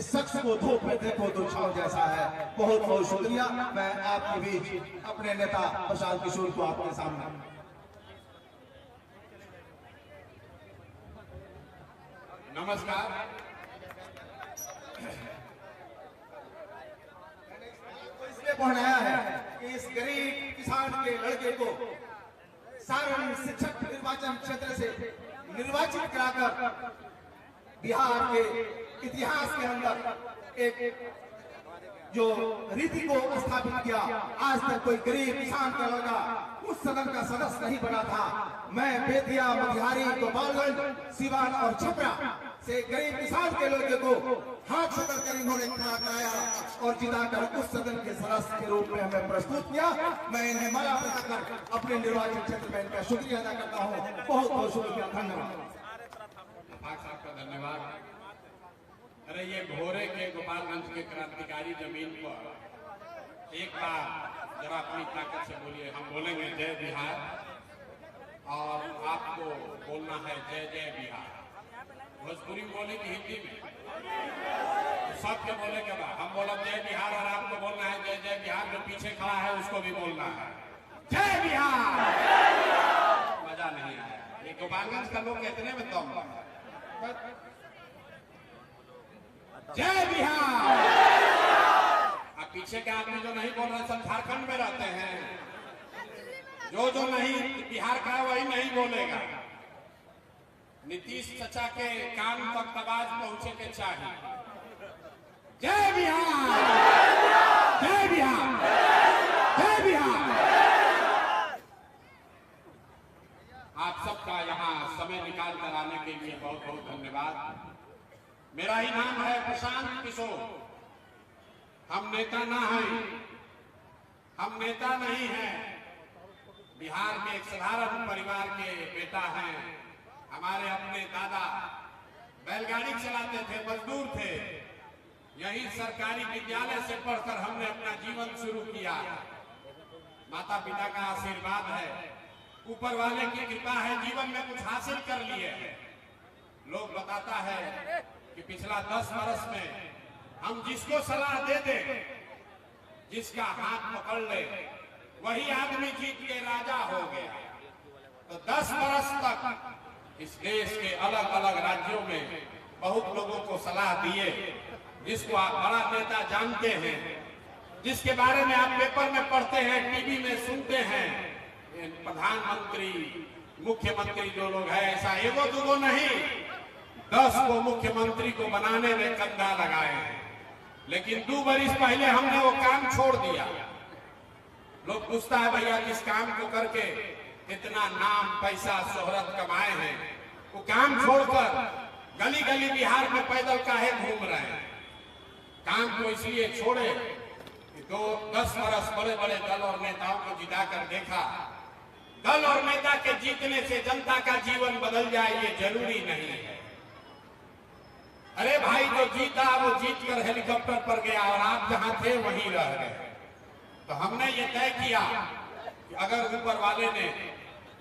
इस शख्स को धूप में देखो तो छांव जैसा है। बहुत बहुत शुक्रिया। मैं आपके बीच अपने नेता प्रशांत किशोर को आपके सामने। नमस्कार। इसलिए पढ़ाया है कि इस गरीब किसान के लड़के को सारण शिक्षक निर्वाचन क्षेत्र से निर्वाचित कराकर बिहार के इतिहास के अंदर एक जो रीति को स्थापित किया। आज तक कोई गरीब किसान का लड़का उस सदन का सदस्य नहीं बना था। मैं बेतिया, मोतिहारी, गोपालगंज, सिवान और छपरा से गरीब किसान के लड़के को हाथ पकड़कर इन्होंने खड़ा कराया और जिताकर उस सदन के सदस्य के रूप में हमें प्रस्तुत किया। मैं इन्हें माला पहनाकर अपने निर्वाचन क्षेत्र में इनका शुक्रिया अदा करता हूँ। बहुत बहुत शुक्रिया, धन्यवाद। आपका धन्यवाद। अरे ये भोरे के गोपालगंज के क्रांतिकारी जमीन पर एक बार जरा अपनी ताकत से बोलिए। हम बोलेंगे जय बिहार और आपको बोलना है जय जय बिहार। भोजपुरी बोले कि हिंदी में? सबके बोले के बाद हम बोला जय बिहार और आपको बोलना है जय जय बिहार। जो पीछे खड़ा है उसको भी बोलना है जय बिहार। मजा नहीं आया। ये गोपालगंज का लोग इतने में दम है। जय बिहार। अब पीछे के आदमी जो नहीं बोल रहे सब झारखंड में रहते हैं। जो नहीं बिहार का वही नहीं बोलेगा। नीतीश चचा के कान तक आवाज पहुंचे के चाहिए। जय बिहार, जय बिहार, जय बिहार। आप सबका यहाँ समय निकाल कर आने के लिए बहुत बहुत धन्यवाद। मेरा ही नाम है प्रशांत किशोर। हम नेता ना हैं, हम नेता नहीं हैं। बिहार के एक साधारण परिवार के बेटा हैं। हमारे अपने दादा बैलगाड़ी चलाते थे, मजदूर थे। यही सरकारी विद्यालय से पढ़कर हमने अपना जीवन शुरू किया। माता पिता का आशीर्वाद है, ऊपर वाले की कृपा है, जीवन में कुछ हासिल कर लिए। लोग बताता है कि पिछला 10 वर्ष में हम जिसको सलाह दे दे, जिसका हाथ पकड़ ले, वही आदमी जीत के राजा हो गया। तो 10 वर्ष तक इस देश के अलग अलग राज्यों में बहुत लोगों को सलाह दिए, जिसको आप बड़ा नेता जानते हैं, जिसके बारे में आप पेपर में पढ़ते हैं, टीवी में सुनते हैं। प्रधानमंत्री, मुख्यमंत्री जो लोग हैं, ऐसा एगो दूगो नहीं, 10 को मुख्यमंत्री को बनाने में कंधा लगाए हैं। लेकिन 2 वर्ष पहले हमने वो काम छोड़ दिया। लोग पूछता है भैया किस काम को करके इतना नाम, पैसा, शोहरत कमाए हैं, वो काम छोड़कर गली गली बिहार में पैदल काहे घूम रहे हैं? काम को इसलिए छोड़े कि 10 वर्ष बड़े बड़े दल और नेताओं को जिताकर देखा। दल और नेता के जीतने से जनता का जीवन बदल जाए ये जरूरी नहीं है। अरे भाई जो जीता वो जीत कर हेलीकॉप्टर पर गया और आप जहां थे वहीं रह गए। तो हमने ये तय किया कि अगर ऊपर वाले ने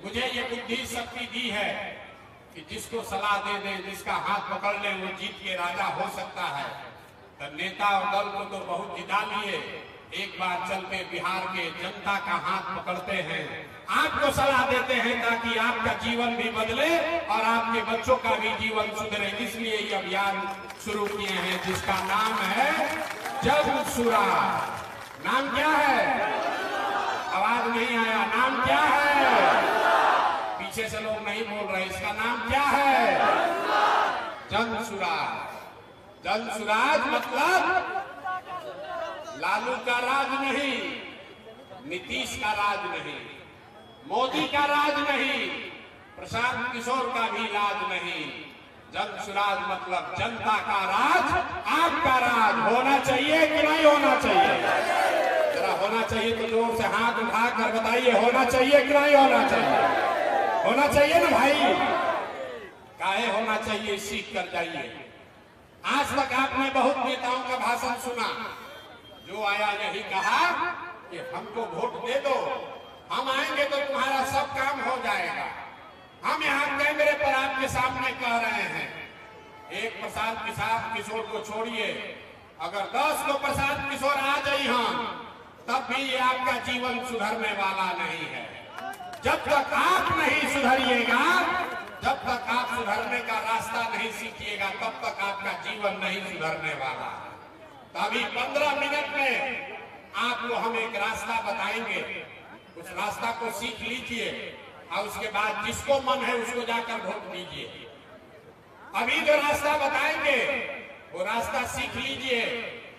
मुझे ये बुद्धि शक्ति दी है कि जिसको सलाह दे दे, जिसका हाथ पकड़ ले, वो जीत के राजा हो सकता है। तो नेता और दल को तो बहुत जिता लिए, एक बार चलते बिहार के जनता का हाथ पकड़ते हैं, आपको सलाह देते हैं ताकि आपका जीवन भी बदले और आपके बच्चों का भी जीवन सुधरे। इसलिए ये अभियान शुरू किए हैं जिसका नाम है जन सुराज। नाम क्या है? आवाज नहीं आया। नाम क्या है? पीछे से लोग नहीं बोल रहे। इसका नाम क्या है? जन सुराज। जन सुराज मतलब लालू का राज नहीं, नीतीश का राज नहीं, मोदी का राज नहीं, प्रशांत किशोर का भी राज नहीं। जन सुराज मतलब जनता का राज, आपका राज होना चाहिए कि नहीं होना चाहिए? जरा होना चाहिए तो जोर से हाथ उठाकर बताइए, होना चाहिए कि नहीं होना चाहिए? होना चाहिए ना भाई। काहे होना चाहिए, सीख कर जाइए। आज तक आपने बहुत नेताओं का भाषण सुना, जो आया यही कहा कि हमको वोट दे दो, हम आएंगे तो तुम्हारा सब काम हो जाएगा। हम यहाँ कैमरे पर आपके सामने कह रहे हैं एक प्रशांत किशोर को छोड़िए, अगर 10 को प्रशांत किशोर आ जाए हम, तब भी ये आपका जीवन सुधरने वाला नहीं है। जब तक आप नहीं सुधरिएगा, जब तक आप सुधरने का रास्ता नहीं सीखिएगा, तब तक आपका जीवन नहीं सुधरने वाला। तो अभी 15 मिनट में आपको हम एक रास्ता बताएंगे, उस रास्ता को सीख लीजिए और उसके बाद जिसको मन है उसको जाकर वोट दीजिए। अभी जो रास्ता बताएंगे वो रास्ता सीख लीजिए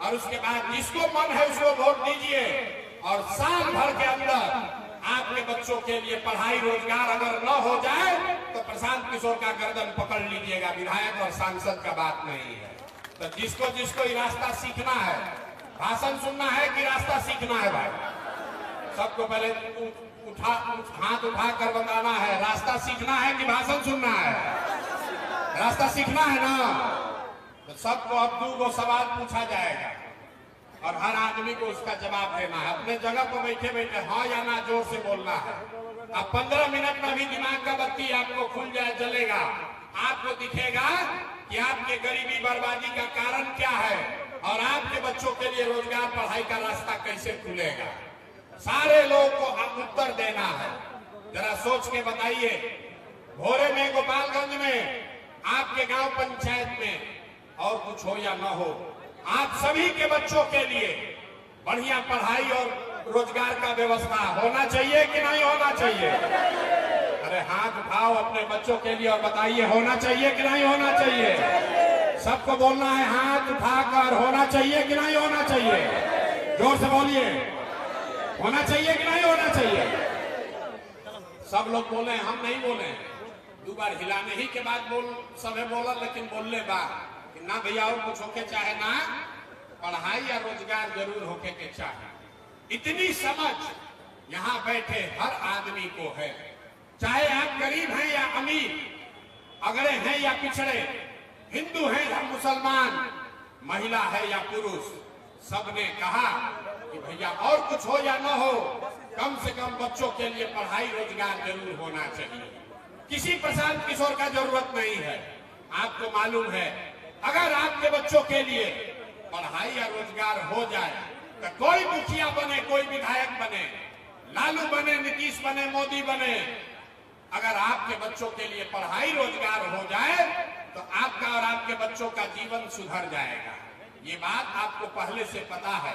और उसके बाद जिसको मन है उसको वोट दीजिए। और साल भर के अंदर आपके बच्चों के लिए पढ़ाई रोजगार अगर न हो जाए तो प्रशांत किशोर का गर्दन पकड़ लीजिएगा। विधायक और सांसद का बात नहीं है। तो जिसको जिसको ये रास्ता सीखना है, भाषण सुनना है कि रास्ता सीखना है भाई, सबको पहले हाथ उठा कर बताना है, रास्ता सीखना है कि भाषण सुनना है? रास्ता सीखना है ना। तो सबको अब 2 सवाल पूछा जाएगा और हर आदमी को उसका जवाब देना है। अपने जगह पर बैठे बैठे हाँ या ना जोर से बोलना है। अब 15 मिनट में भी दिमाग का बत्ती आपको खुल जाए, जलेगा, आपको दिखेगा कि आपके गरीबी बर्बादी का कारण क्या है और आपके बच्चों के लिए रोजगार पढ़ाई का रास्ता कैसे खुलेगा। सारे लोगों को आप उत्तर देना है। जरा सोच के बताइए, भोरे में, गोपालगंज में, आपके गांव पंचायत में और कुछ हो या न हो, आप सभी के बच्चों के लिए बढ़िया पढ़ाई और रोजगार का व्यवस्था होना चाहिए कि नहीं होना चाहिए? अरे हाथ उठाओ अपने बच्चों के लिए और बताइए होना चाहिए कि नहीं होना चाहिए? सबको बोलना है हाथ उठाकर, होना चाहिए कि नहीं होना चाहिए? जोर से बोलिए, होना चाहिए कि नहीं होना चाहिए? सब लोग बोले, हम नहीं बोले। 2 बार हिलाने ही के बाद सबे बोला, लेकिन बोलने बा ना भैया और कुछ होके चाहे ना, पढ़ाई या रोजगार जरूर होके के चाहे। इतनी समझ यहाँ बैठे हर आदमी को है, चाहे आप गरीब हैं या अमीर, अगड़े हैं या पिछड़े, हिंदू हैं या मुसलमान, महिला है या पुरुष, सबने कहा कि भैया और कुछ हो या न हो, कम से कम बच्चों के लिए पढ़ाई रोजगार जरूर होना चाहिए। किसी प्रशांत किशोर का जरूरत नहीं है। आपको मालूम है, अगर आपके बच्चों के लिए पढ़ाई या रोजगार हो जाए तो कोई मुखिया बने, कोई विधायक बने, लालू बने, नीतीश बने, मोदी बने, अगर आपके बच्चों के लिए पढ़ाई रोजगार हो जाए तो आपका और आपके बच्चों का जीवन सुधर जाएगा। ये बात आपको पहले से पता है।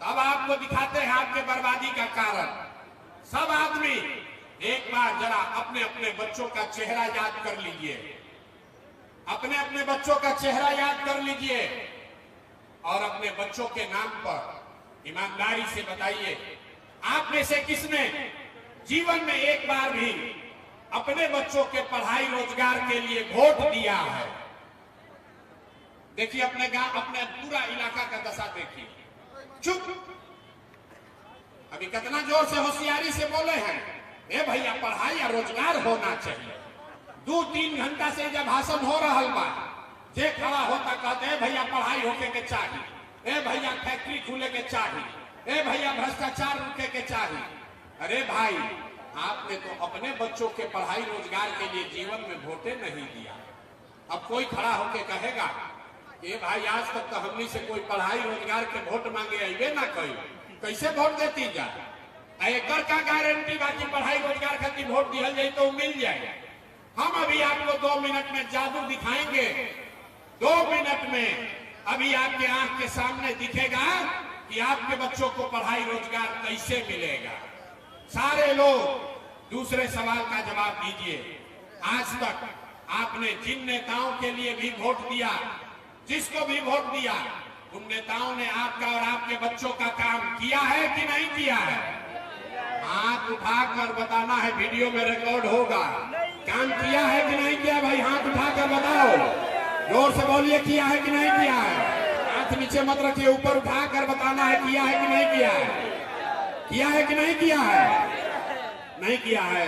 तब आपको दिखाते हैं आपके बर्बादी का कारण। सब आदमी एक बार जरा अपने अपने बच्चों का चेहरा याद कर लीजिए, अपने अपने बच्चों का चेहरा याद कर लीजिए और अपने बच्चों के नाम पर ईमानदारी से बताइए, आप में से किसने जीवन में एक बार भी अपने बच्चों के पढ़ाई रोजगार के लिए वोट दिया है? देखिए अपने गांव, अपने पूरा इलाका का दशा देखिए। चुप, अभी कितना जोर से होशियारी से बोले हैं, ए भैया पढ़ाई या रोजगार होना चाहिए। 2-3 घंटा से जब भाषण हो रहा बा, जे खड़ा होता कहते हैं भैया पढ़ाई होके के चाहिए, ए भैया फैक्ट्री खुले के चाहिए, ए भैया भ्रष्टाचार रुके के चाहिए। अरे भाई, आपने तो अपने बच्चों के पढ़ाई रोजगार के लिए जीवन में वोटे नहीं दिया। अब कोई खड़ा होके कहेगा कि भाई आज तक तो हमनी से कोई पढ़ाई रोजगार के वोट मांगे अबे ना कही, कैसे वोट देती जा? एकर का गारंटी बाकी पढ़ाई रोजगार खातिर वोट दिया जाए तो मिल जाएगा। हम अभी आपको 2 मिनट में जादू दिखाएंगे। 2 मिनट में अभी आपके आंख के सामने दिखेगा कि आपके बच्चों को पढ़ाई रोजगार कैसे मिलेगा। सारे लोग दूसरे सवाल का जवाब दीजिए। आज तक आपने जिन नेताओं के लिए भी वोट दिया, जिसको भी वोट दिया, उन नेताओं ने आपका और आपके बच्चों का काम किया है कि नहीं किया है? हाथ उठाकर बताना है, वीडियो में रिकॉर्ड होगा। काम किया है कि नहीं किया भाई? हाथ उठाकर बताओ, जोर से बोलिए, किया है कि नहीं किया है? हाथ नीचे मत रखिए, ऊपर उठाकर बताना है किया है कि नहीं किया है। किया है कि नहीं किया है? नहीं किया है।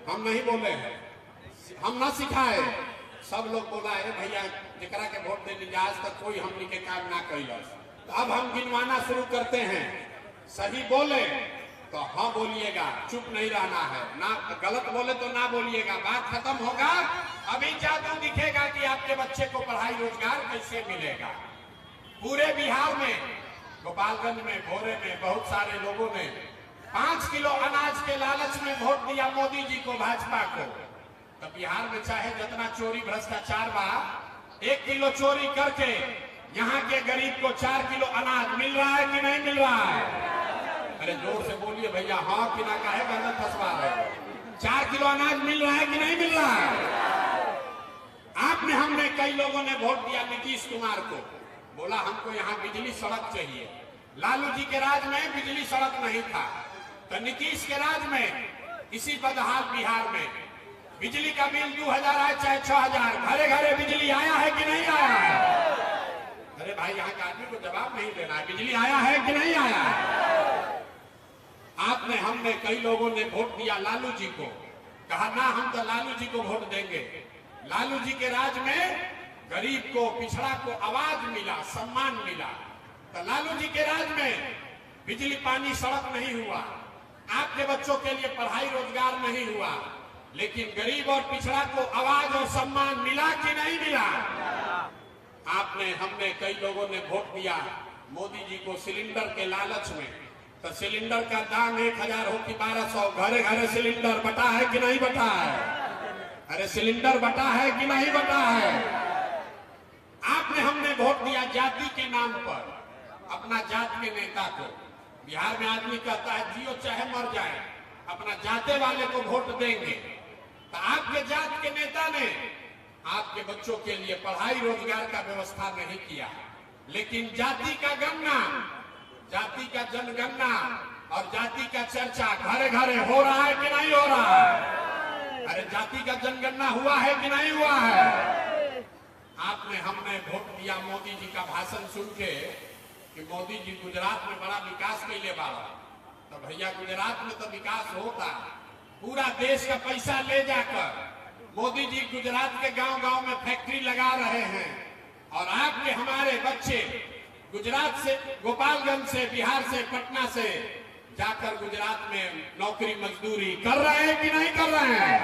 हम नहीं बोले हैं, हम ना सिखाए। सब लोग बोला है भैया जकरा के वोट दे लीजिए, आज तक कोई हमनी के काम ना कैलस। तो अब हम गिनवाना शुरू करते हैं। सही बोले तो हाँ बोलिएगा, चुप नहीं रहना है, ना गलत बोले तो ना बोलिएगा, बात खत्म होगा। अभी जादू दिखेगा कि आपके बच्चे को पढ़ाई रोजगार कैसे मिलेगा। पूरे बिहार में, गोपालगंज में, भोरे में बहुत सारे लोगों ने 5 किलो अनाज के लालच में वोट दिया मोदी जी को, भाजपा को। तो बिहार में चाहे जितना चोरी भ्रष्टाचार बा, 1 किलो चोरी करके यहाँ के गरीब को 4 किलो अनाज मिल रहा है कि नहीं मिल रहा है? अरे जोर से बोलिए भैया, हाँ कि ना, काहे गर्दन फंसवा रहे? 4 किलो अनाज मिल रहा है कि नहीं मिल रहा है? आपने, हमने, कई लोगों ने वोट दिया नीतीश कुमार को, बोला हमको यहाँ बिजली सड़क चाहिए। लालू जी के राज में बिजली सड़क नहीं था, तो नीतीश के राज में इसी बदहाल बिहार में बिजली का बिल 2000 आए चाहे 6000, घरे घरे बिजली आया है कि नहीं आया है? अरे भाई, यहाँ के आदमी को जवाब नहीं देना है, बिजली आया है कि नहीं आया है? आपने, हमने, कई लोगों ने वोट दिया लालू जी को, कहा ना हम तो लालू जी को वोट देंगे। लालू जी के राज में गरीब को, पिछड़ा को आवाज मिला, सम्मान मिला। तो लालू जी के राज में बिजली पानी सड़क नहीं हुआ, आपके बच्चों के लिए पढ़ाई रोजगार नहीं हुआ, लेकिन गरीब और पिछड़ा को आवाज और सम्मान मिला कि नहीं मिला? आपने, हमने, कई लोगों ने वोट दिया मोदी जी को सिलेंडर के लालच में। तो सिलेंडर का दाम 1000 हो कि 1200, घरे घरे सिलेंडर बटा है कि नहीं बटा है? अरे सिलेंडर बटा है कि नहीं बटा है? आपने, हमने वोट दिया जाति के नाम पर, अपना जात के नेता को। बिहार में आदमी कहता है जियो चाहे मर जाए, अपना जाते वाले को वोट देंगे। तो आपके जात के नेता ने आपके बच्चों के लिए पढ़ाई रोजगार का व्यवस्था नहीं किया, लेकिन जाति का गणना, जाति का जनगणना और जाति का चर्चा घरे घरे हो रहा है कि नहीं हो रहा है? अरे जाति का जनगणना हुआ है कि नहीं हुआ है? आपने, हमने वोट दिया मोदी जी का भाषण सुन के कि मोदी जी गुजरात में बड़ा विकास कैले बाबा। तो भैया, गुजरात में तो विकास होता, पूरा देश का पैसा ले जाकर मोदी जी गुजरात के गांव गांव में फैक्ट्री लगा रहे हैं, और आपके, हमारे बच्चे गुजरात से, गोपालगंज से, बिहार से, पटना से जाकर गुजरात में नौकरी मजदूरी कर रहे हैं कि नहीं कर रहे हैं?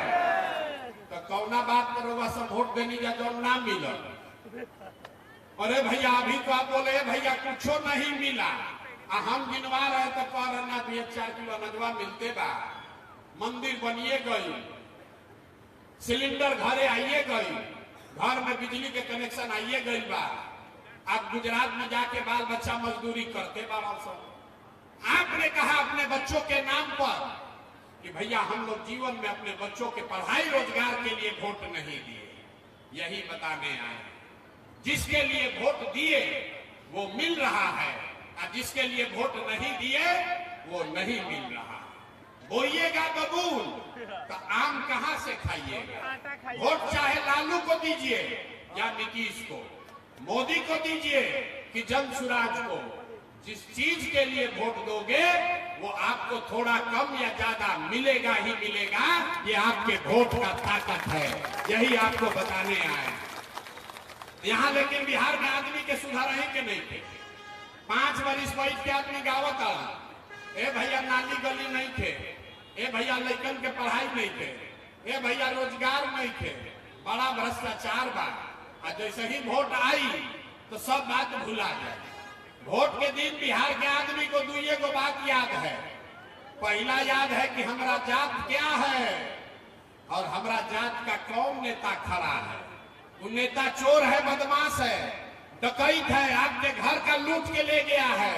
तो कौना बात पर होगा सब वोट देने का जो नाम मिला? अरे भैया, अभी तो आप बोले भैया कुछ नहीं मिला, हम गिनवा रहे तो कह रहे ना भैया 4 किलो अनजवा मिलते बा, मंदिर बनिए गई, सिलेंडर घरे आइए गई, घर में बिजली के कनेक्शन आइए गई बा। आप गुजरात में जाके बाल बच्चा मजदूरी करते बाबा सब। आपने कहा अपने बच्चों के नाम पर कि भैया हम लोग जीवन में अपने बच्चों के पढ़ाई रोजगार के लिए वोट नहीं दिए। यही बताने आए, जिसके लिए वोट दिए वो मिल रहा है, और जिसके लिए वोट नहीं दिए वो नहीं मिल रहा। बोइएगा बबूल तो आम कहां से खाइएगा? वोट चाहे लालू को दीजिए या नीतीश को, मोदी को दीजिए कि जनसुराज को, जिस चीज के लिए वोट दोगे वो आपको थोड़ा कम या ज्यादा मिलेगा ही मिलेगा। ये आपके वोट का ताकत है, यही आपको बताने आए यहाँ। लेकिन बिहार में आदमी के सुधार है कि नहीं थे? 5 वर्ष बैठ के आदमी गावत आ, ए भैया नाली गली नहीं थे, ए भैया लड़कन के पढ़ाई नहीं थे, ए भैया रोजगार नहीं थे, बड़ा भ्रष्टाचार बा। और जैसे ही वोट आई तो सब बात भुला गए। वोट के दिन बिहार के आदमी को 2 बात याद है। पहला याद है कि हमारा जात क्या है और हमारा जात का कौन नेता खड़ा है। वो नेता चोर है, बदमाश है, डकैत है, आपके घर का लूट के ले गया है,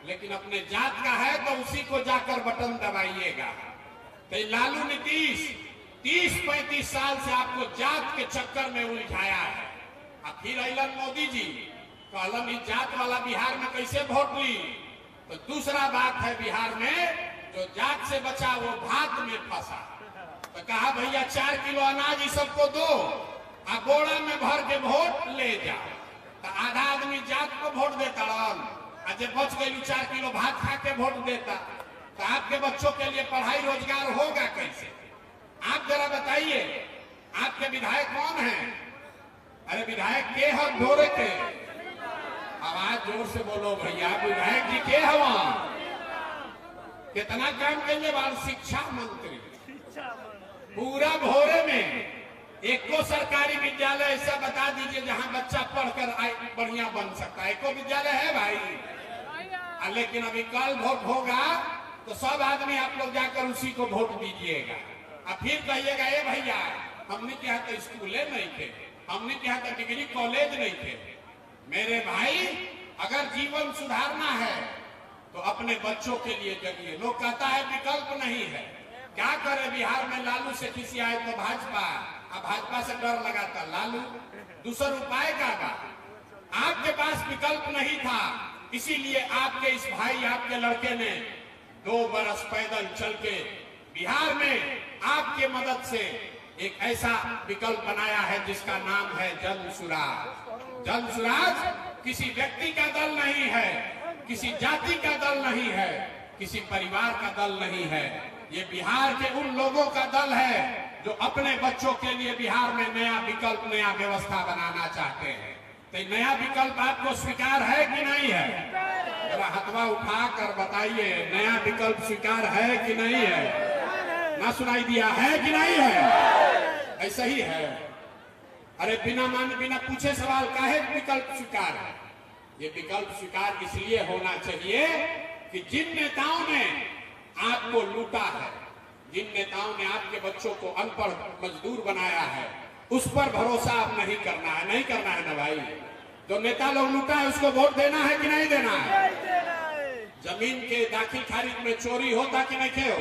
लेकिन अपने जात का है तो उसी को जाकर बटन दबाइएगा। तो लालू नीतीश 30-35 साल से आपको जात के चक्कर में उलझाया है। फिर अलन मोदी जी कहलन इस जात वाला बिहार में कैसे वोट ली? तो दूसरा बात है, बिहार में जो जात से बचा वो भात में फंसा। तो कहा भैया 4 किलो अनाज इस सबको दो, आ बोरा में भर के वोट ले जाओ। तो आधा आदमी जात को वोट देता रन, और जब बच गई 4 किलो भात खा के वोट देता। तो आपके बच्चों के लिए पढ़ाई रोजगार होगा कैसे? आप जरा बताइए, आपके विधायक कौन है? अरे विधायक के हम भोरे के, आवाज जोर से बोलो भैया, विधायक जी के हवा? कितना काम करने वाले शिक्षा मंत्री पूरा भोरे में एको सरकारी विद्यालय ऐसा बता दीजिए जहां बच्चा पढ़कर बढ़िया बन सकता है। एको विद्यालय है भाई? लेकिन अभी कल वोट होगा तो सब आदमी आप लोग जाकर उसी को वोट दीजिएगा। अब फिर कहिएगा ए भैया हमने क्या तो स्कूले नहीं थे, हमने क्या तो डिग्री कॉलेज नहीं थे। मेरे भाई अगर जीवन सुधारना है तो अपने बच्चों के लिए जगिए। लोग कहता है विकल्प नहीं है, क्या करे बिहार में लालू से किसी आए तो भाजपा, अब भाजपा से डर लगाता लालू, दूसरा उपाय का आपके पास विकल्प नहीं था, इसीलिए आपके इस भाई आपके लड़के ने 2 बरस पैदल चल के बिहार में आपके मदद से एक ऐसा विकल्प बनाया है जिसका नाम है जन सुराज। जन सुराज किसी व्यक्ति का दल नहीं है, किसी जाति का दल नहीं है, किसी परिवार का दल नहीं है, ये बिहार के उन लोगों का दल है जो अपने बच्चों के लिए बिहार में नया विकल्प, नया व्यवस्था बनाना चाहते हैं। तो नया विकल्प आपको स्वीकार है कि नहीं है? जरा हथवा उठा कर बताइए, नया विकल्प स्वीकार है कि नहीं है? ना सुनाई दिया है कि नहीं है? ऐसा ही है। अरे बिना पूछे सवाल काहे विकल्प स्वीकार है? ये विकल्प स्वीकार इसलिए होना चाहिए कि जिन नेताओं ने आपको लूटा है, जिन नेताओं ने आपके बच्चों को अनपढ़ मजदूर बनाया है, उस पर भरोसा आप नहीं करना है। नहीं करना है ना भाई? जो नेता लोग लूटा है उसको वोट देना है कि नहीं देना है? जमीन के दाखिल खारिज में चोरी होता कि नहीं हो?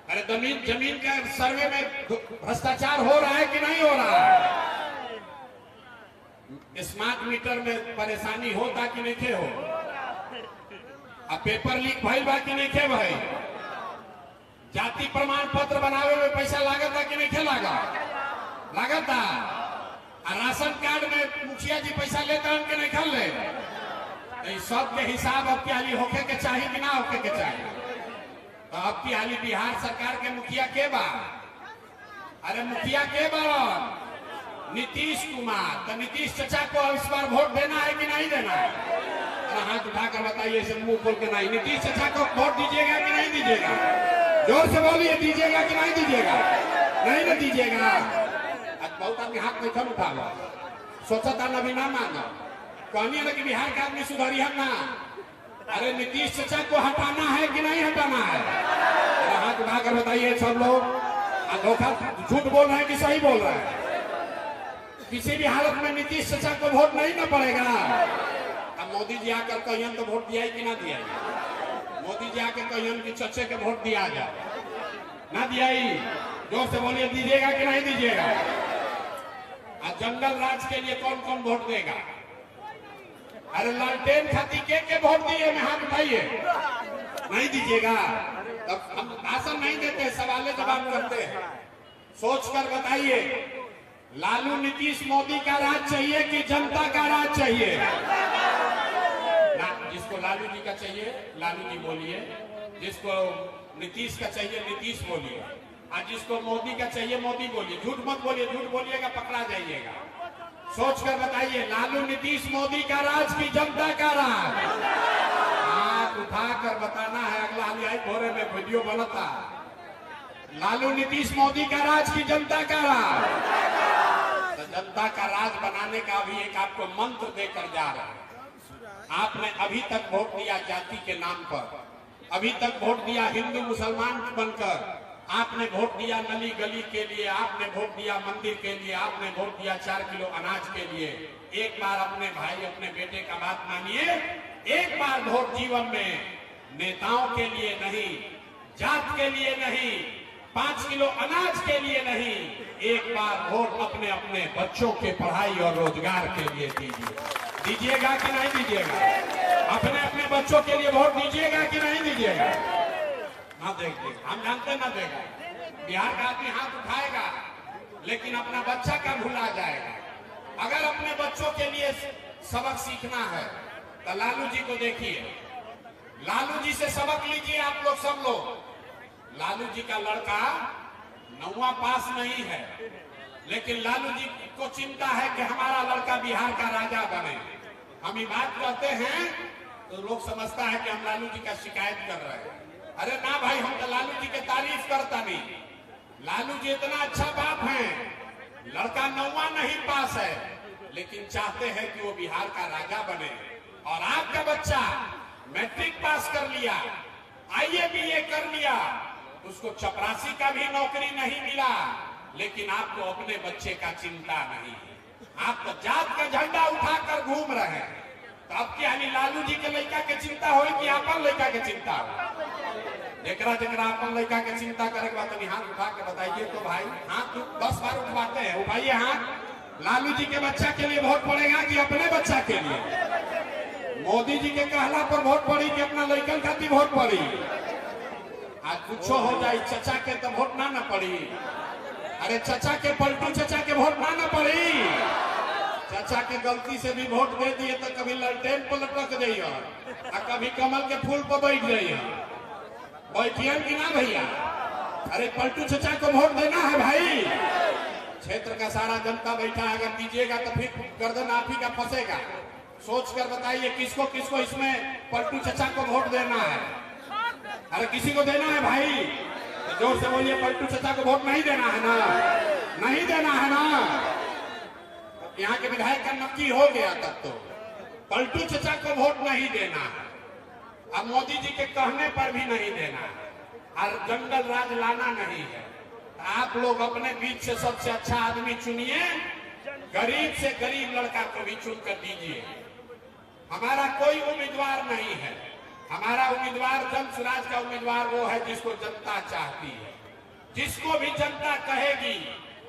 अरे जमीन का सर्वे में भ्रष्टाचार हो रहा है कि नहीं हो रहा है? स्मार्ट मीटर में परेशानी होता कि नहीं हो? अब पेपर लीक भइल बा कि नहीं भाई? जाति प्रमाण पत्र बनावे में पैसा लागता कि नहीं लागता? राशन कार्ड में मुखिया जी पैसा लेता कि नहीं खा ले? सब के हिसाब अब की हाली होके के चाहिए कि ना होके के चाहिए? तो अब की हाली बिहार सरकार के मुखिया के बा? अरे मुखिया के बा? नीतीश कुमार। तो नीतीश चाचा को इस बार वोट देना है कि नहीं देना है? हाथ उठाकर बताइए, से मुंह खोल के नहीं। नीतीश चाचा को वोट दीजिएगा कि नहीं दीजिएगा? जोर से बोलिए, दीजिएगा कि नहीं दीजिएगा? नहीं ना दीजिएगा? आज बहुत आदमी हाथ नहीं उठा लो, सोचा था नबी ना मांगा, कहनी ना कि बिहार का आदमी सुधारी हम ना। अरे नीतीश चाचा को हटाना है कि नहीं हटाना है? हाथ उठाकर बताइए सब लोग। धोखा झूठ बोल रहे हैं कि सही बोल रहे हैं? किसी भी हालत में नीतीश चाचा को वोट नहीं ना पड़ेगा। अब मोदी जी आकर कहियन तो वोट दिया कि ना दिया? मोदी जी आकर कहियन कि चचे के वोट दिया जाए, ना दिया? जोर से बोलिए, दीजिएगा कि नहीं दीजिएगा? आज जंगल राज के लिए कौन कौन वोट देगा? अरे लालटेन खाती के वोट दिए में हाथ उठाइए। नहीं दीजिएगा? तब हम भाषण नहीं देते, सवाले जवाब करते हैं। सोच कर बताइए, लालू नीतीश मोदी का राज चाहिए कि जनता का राज चाहिए? जिसको लालू जी का चाहिए लालू जी बोलिए, जिसको नीतीश का चाहिए नीतीश बोलिए, और जिसको मोदी का चाहिए मोदी बोलिए। झूठ मत बोलिए, झूठ बोलिएगा पकड़ा जाइएगा। सोच कर बताइए, लालू नीतीश मोदी का राज की जनता का राज? हाथ उठा कर बताना है। अगला हाल आई भोरे में वीडियो बनता, लालू नीतीश मोदी का राज की जनता का राज? तो जनता का राज बनाने का भी एक आपको मंत्र देकर जा रहा है। आपने अभी तक वोट दिया जाति के नाम पर, अभी तक वोट दिया हिंदू मुसलमान बनकर, आपने वोट दिया नली गली के लिए, आपने वोट दिया मंदिर के लिए, आपने वोट दिया 4 किलो अनाज के लिए। एक बार अपने भाई अपने बेटे का बात मानिए, एक बार वोट जीवन में नेताओं के लिए नहीं, जात के लिए नहीं, 5 किलो अनाज के लिए नहीं, एक बार वोट अपने अपने बच्चों के पढ़ाई और रोजगार के लिए दीजिए। दीजिएगा कि नहीं दीजिएगा? अपने अपने बच्चों के लिए वोट दीजिएगा कि नहीं दीजिएगा? ना देखिए, हम जानते ना देगा। बिहार का आदमी हाथ उठाएगा लेकिन अपना बच्चा का भुला जाएगा। अगर अपने बच्चों के लिए सबक सीखना है तो लालू जी को देखिए, लालू जी से सबक लीजिए आप लोग सब लोग। लालू जी का लड़का 9वां पास नहीं है, लेकिन लालू जी को चिंता है कि हमारा लड़का बिहार का राजा बने। हम ये बात कहते हैं तो लोग समझता है कि हम लालू जी का शिकायत कर रहे हैं। अरे ना भाई, हम तो लालू जी के तारीफ करता नहीं। लालू जी इतना अच्छा बाप है, लड़का 9वां नहीं पास है, लेकिन चाहते हैं कि वो बिहार का राजा बने। और आपका बच्चा मैट्रिक पास कर लिया, IAA BA कर लिया, उसको चपरासी का भी नौकरी नहीं मिला, लेकिन आपको अपने बच्चे का चिंता नहीं है। आप तो जात का झंडा उठाकर घूम रहे हैं। तो अब क्या लालू जी के लड़का के चिंता हो कि आपन लड़का के चिंता हो? जरा जरा अपन लड़का के चिंता करे बात हाथ उठा के बताइए तो भाई। हाथ 10 बार उठवाते हैं, उठाइए हाथ। लालू जी के बच्चा के लिए वोट पड़ेगा कि अपने बच्चा के लिए? मोदी जी के कहला पर वोट पड़ी कि अपना लड़कन खातिर वोट पड़ी? आज कुछ हो जाए, चचा के तो वोट ना पड़ी। अरे चचा के पलटू चचा के वोट ना पड़ी। चाचा के गलती से भी वोट दे दिए तो कभी ललटेन पर लटक जाइए और कभी कमल के फूल पर बैठ जाइए। बैठियन की ना भैया? अरे पलटू चचा को वोट देना है भाई। क्षेत्र का सारा जनता बैठा है, अगर दीजिएगा तो फिर गर्दन आप ही का फंसेगा। सोच कर बताइए किसको किसको इसमें पलटू चचा को वोट देना है। अरे किसी को देना है भाई तो जोर से बोलिए, पलटू चचा को वोट नहीं देना है ना? नहीं देना है ना? यहाँ के विधायक का नक्की हो गया तब तो पलटू चचा को वोट नहीं देना है। अब मोदी जी के कहने पर भी नहीं देना है और जंगल राज लाना नहीं है। आप लोग अपने बीच से सबसे अच्छा आदमी चुनिए, गरीब से गरीब लड़का को भी चुन कर दीजिए। हमारा कोई उम्मीदवार नहीं है, हमारा उम्मीदवार जन स्वराज का उम्मीदवार वो है जिसको जनता चाहती है। जिसको भी जनता कहेगी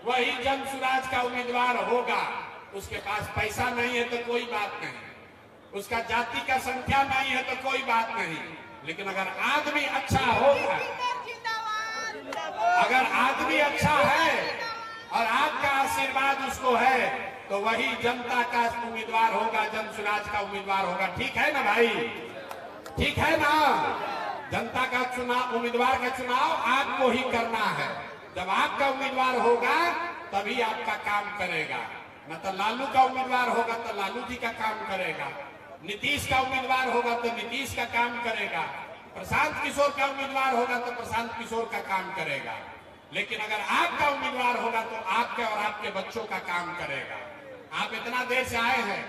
वही जन स्वराज का उम्मीदवार होगा। उसके पास पैसा नहीं है तो कोई बात नहीं, उसका जाति का संख्या नहीं है तो कोई बात नहीं, लेकिन अगर आदमी अच्छा होगा, अगर आदमी अच्छा है और आपका आशीर्वाद उसको है तो वही जनता का उम्मीदवार होगा, जन स्वराज का उम्मीदवार होगा। ठीक है ना भाई? ठीक है ना? जनता का चुनाव, उम्मीदवार का चुनाव आपको ही करना है। जब आपका उम्मीदवार होगा तभी आपका काम करेगा, न तो लालू का उम्मीदवार होगा तो लालू जी का काम करेगा, नीतीश का उम्मीदवार होगा तो नीतीश का काम करेगा, प्रशांत किशोर का उम्मीदवार होगा तो प्रशांत किशोर का काम करेगा। लेकिन अगर आपका उम्मीदवार होगा तो आपके और आपके बच्चों का काम करेगा। आप इतना देर से आए हैं,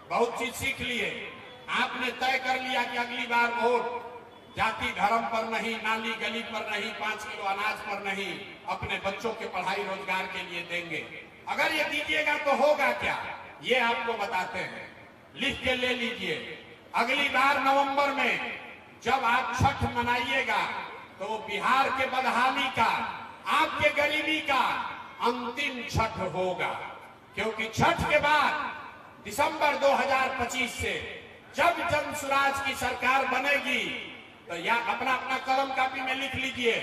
बहुत चीज सीख लिए, आपने तय कर लिया कि अगली बार वोट जाति धर्म पर नहीं, नाली गली पर नहीं, 5 किलो अनाज पर नहीं, अपने बच्चों के पढ़ाई रोजगार के लिए देंगे। अगर ये दीजिएगा तो होगा क्या, ये आपको बताते हैं, लिख के ले लीजिए। अगली बार नवंबर में जब आप छठ मनाइएगा तो वो बिहार के बदहाली का, आपके गरीबी का अंतिम छठ होगा। क्योंकि छठ के बाद दिसंबर 2025 से जब जन स्वराज की सरकार बनेगी तो या अपना अपना कलम कापी में लिख लीजिए,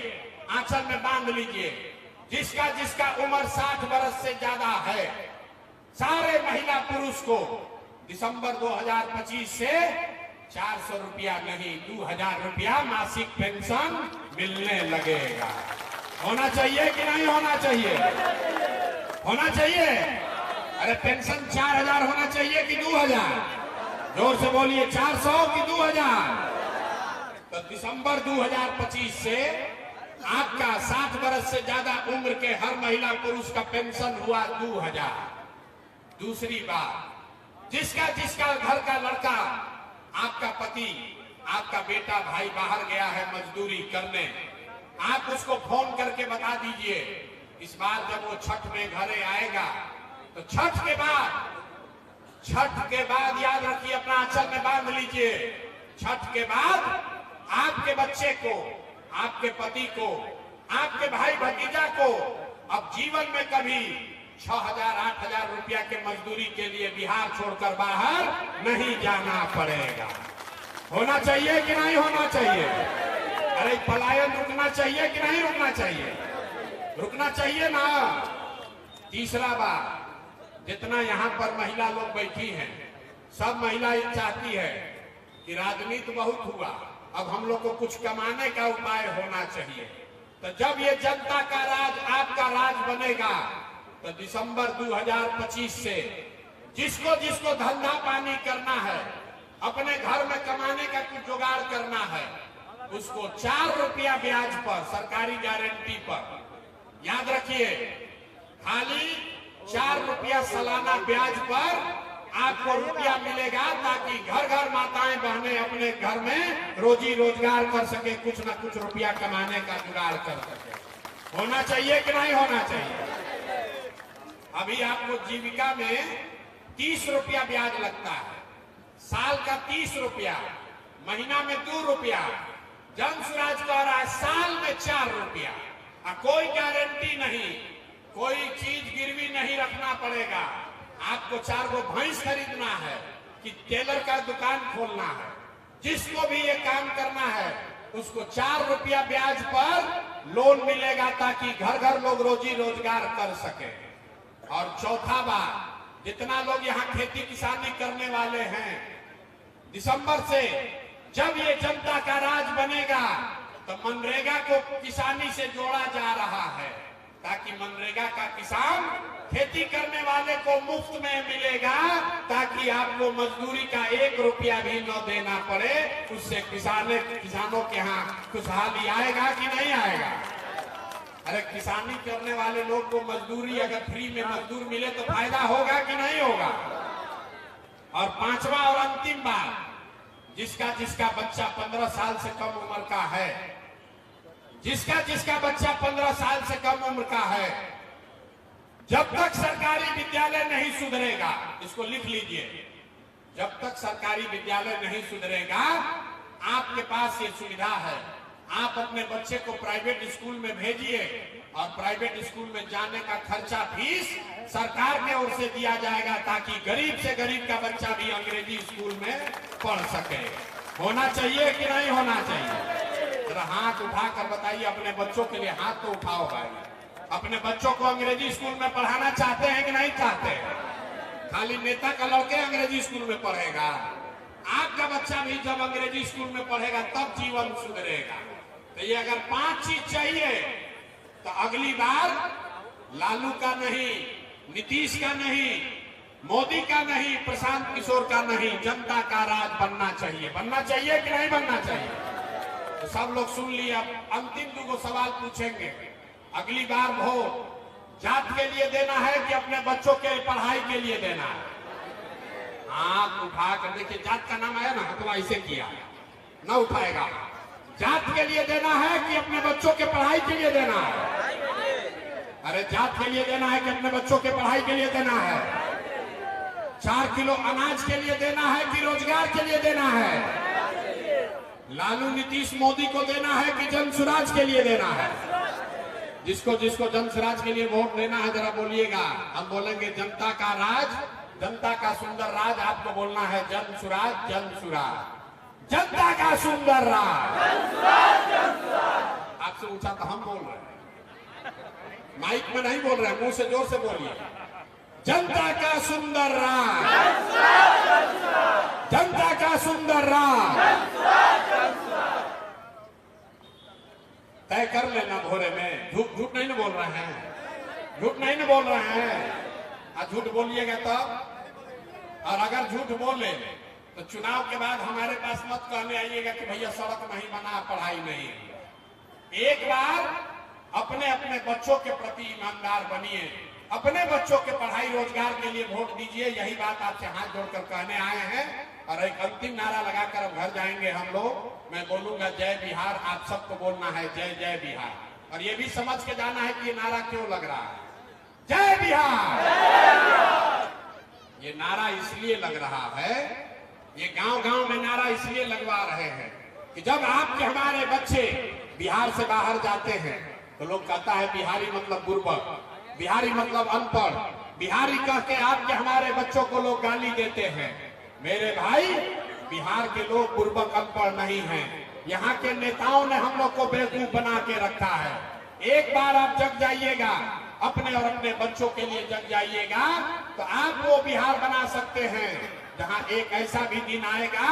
आंचल में बांध लीजिए। जिसका जिसका उम्र 60 वर्ष से ज्यादा है, सारे महिला पुरुष को दिसंबर 2025 से 400 रुपया नहीं 2000 रुपया मासिक पेंशन मिलने लगेगा। होना चाहिए कि नहीं होना चाहिए? होना चाहिए। अरे पेंशन 4000 होना चाहिए कि 2000? जोर से बोलिए, 400 कि 2000? तो दिसंबर 2025 से आपका 60 वर्ष से ज्यादा उम्र के हर महिला पुरुष का पेंशन हुआ 2000। दूसरी बात, जिसका जिसका घर का लड़का, आपका पति, आपका बेटा भाई बाहर गया है मजदूरी करने, आप उसको फोन करके बता दीजिए। इस बार जब वो छठ में घरे आएगा तो छठ के बाद याद रखिए, अपना आंचल में बांध लीजिए। छठ के बाद आपके बच्चे को, आपके पति को, आपके भाई भतीजा को अब जीवन में कभी 6000 8000 रुपया के मजदूरी के लिए बिहार छोड़कर बाहर नहीं जाना पड़ेगा। होना चाहिए कि नहीं होना चाहिए? अरे पलायन रुकना चाहिए कि नहीं रुकना चाहिए? रुकना चाहिए ना। तीसरा बात, जितना यहाँ पर महिला लोग बैठी हैं, सब महिला ये चाहती है कि राजनीति बहुत हुआ, अब हम लोग को कुछ कमाने का उपाय होना चाहिए। तो जब ये जनता का राज, आपका राज बनेगा तो दिसंबर 2025 से जिसको जिसको धंधा पानी करना है, अपने घर में कमाने का कुछ जुगाड़ करना है, उसको 4 रुपया ब्याज पर, सरकारी गारंटी पर, याद रखिए, खाली 4 रुपया सालाना ब्याज पर आपको रुपया मिलेगा, ताकि घर घर माताएं बहनें अपने घर में रोजी रोजगार कर सके, कुछ ना कुछ रुपया कमाने का जुगाड़ कर सके। होना चाहिए कि नहीं होना चाहिए? अभी आपको जीविका में 30 रुपया ब्याज लगता है, साल का 30 रुपया, महीना में 2 रुपया। जन स्वराज कह रहा है साल में 4 रुपया, कोई गारंटी नहीं, कोई चीज गिरवी नहीं रखना पड़ेगा। आपको 4 गो भैंस खरीदना है कि टेलर का दुकान खोलना है, जिसको भी ये काम करना है उसको 4 रुपया ब्याज पर लोन मिलेगा, ताकि घर घर लोग रोजी रोजगार कर सके। और चौथा बात, जितना लोग यहाँ खेती किसानी करने वाले हैं, दिसंबर से जब ये जनता का राज बनेगा तो मनरेगा को किसानी से जोड़ा जा रहा है, ताकि मनरेगा का किसान खेती करने वाले को मुफ्त में मिलेगा, ताकि आपको मजदूरी का 1 रुपया भी न देना पड़े। उससे किसानों के यहाँ खुशहाली आएगा कि नहीं आएगा? अरे किसानी करने वाले लोग को मजदूरी, अगर फ्री में मजदूर मिले तो फायदा होगा कि नहीं होगा? और 5वां और अंतिम बात, जिसका बच्चा 15 साल से कम उम्र का है, जिसका बच्चा 15 साल से कम उम्र का है, जब तक सरकारी विद्यालय नहीं सुधरेगा, इसको लिख लीजिए, जब तक सरकारी विद्यालय नहीं सुधरेगा, आपके पास ये सुविधा है, आप अपने बच्चे को प्राइवेट स्कूल में भेजिए, और प्राइवेट स्कूल में जाने का खर्चा फीस सरकार की ओर से दिया जाएगा, ताकि गरीब से गरीब का बच्चा भी अंग्रेजी स्कूल में पढ़ सके। होना चाहिए कि नहीं होना चाहिए? जरा हाथ उठाकर बताइए, अपने बच्चों के लिए हाथ तो उठाओ भाई। अपने बच्चों को अंग्रेजी स्कूल में पढ़ाना चाहते हैं कि नहीं चाहते? खाली नेता का लड़के अंग्रेजी स्कूल में पढ़ेगा? आपका बच्चा भी जब अंग्रेजी स्कूल में पढ़ेगा तब जीवन सुधरेगा। तो ये अगर 5 चीज चाहिए तो अगली बार लालू का नहीं, नीतीश का नहीं, मोदी का नहीं, प्रशांत किशोर का नहीं, जनता का राज बनना चाहिए। बनना चाहिए कि नहीं बनना चाहिए? तो सब लोग सुन लिए। अब अंतिम 2 सवाल पूछेंगे। अगली बार वोट जात के लिए देना है कि अपने बच्चों के पढ़ाई के लिए देना है? हाथ उठा कर देखिए, जात का नाम आया ना, हथवा ऐसे किया, न उठाएगा। जात के लिए देना है कि अपने बच्चों के पढ़ाई के लिए देना है? अरे जात के लिए देना है कि अपने बच्चों के पढ़ाई के लिए देना है? 4 किलो अनाज के लिए देना है कि रोजगार के लिए देना है? लालू नीतीश मोदी को देना है कि जन स्वराज के लिए देना है? जिसको जन स्वराज के लिए वोट देना है जरा बोलिएगा। हम बोलेंगे जनता का राज, जनता का सुंदर राज। आपको बोलना है जन स्वराज, जन स्वराज, जनता का सुंदर राज। आपसे ऊंचा तो हम बोल रहे हैं, माइक में नहीं बोल रहे हैं, मुंह से जोर से बोलिए। जनता का सुंदर राज, जनता का सुंदर राज। तय कर लेना भोरे में। झूठ नहीं ना बोल रहे हैं, झूठ नहीं ना बोल रहे हैं। झूठ बोलिएगा तब। और अगर झूठ बोले तो चुनाव के बाद हमारे पास मत कहने आइएगा कि भैया सड़क नहीं बना, पढ़ाई नहीं। एक बार अपने अपने बच्चों के प्रति ईमानदार बनिए, अपने बच्चों के पढ़ाई रोजगार के लिए वोट दीजिए। यही बात आपसे हाथ जोड़कर कहने आए हैं। और एक अंतिम नारा लगाकर अब घर जाएंगे हम लोग। मैं बोलूंगा जय बिहार, आप सबको बोलना है जय जय बिहार। और ये भी समझ के जाना है कि ये नारा क्यों लग रहा है, जय बिहार। ये नारा इसलिए लग रहा है, ये गांव गांव में नारा इसलिए लगवा रहे हैं कि जब आपके हमारे बच्चे बिहार से बाहर जाते हैं तो लोग कहता है बिहारी मतलब बुर्बक, बिहारी मतलब अनपढ़, बिहारी कह के आपके हमारे बच्चों को लोग गाली देते हैं। मेरे भाई, बिहार के लोग बुर्बक अनपढ़ नहीं हैं। यहाँ के नेताओं ने हम लोग को बेवकूफ बना के रखा है। एक बार आप जग जाइएगा, अपने और अपने बच्चों के लिए जग जाइएगा, तो आप वो बिहार बना सकते हैं जहां एक ऐसा भी दिन आएगा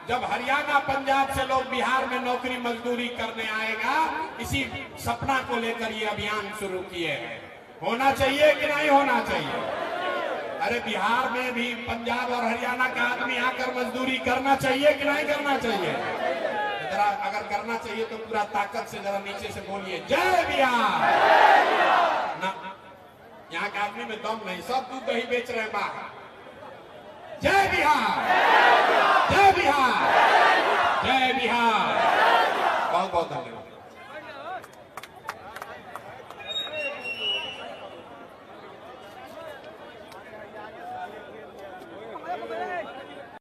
जब हरियाणा पंजाब से लोग बिहार में नौकरी मजदूरी करने आएगा। इसी सपना को लेकर ये अभियान शुरू किए हैं। होना चाहिए कि नहीं होना चाहिए? अरे बिहार में भी पंजाब और हरियाणा का आदमी आकर मजदूरी करना चाहिए कि नहीं करना चाहिए? जरा अगर करना चाहिए तो पूरा ताकत से जरा नीचे से बोलिए जय बिहार। ना यहाँ के आदमी में दम नहीं, सब दूध दही बेच रहे हैं बाहर। जय बिहार, जय बिहार, जय बिहार। बहुत बहुत धन्यवाद।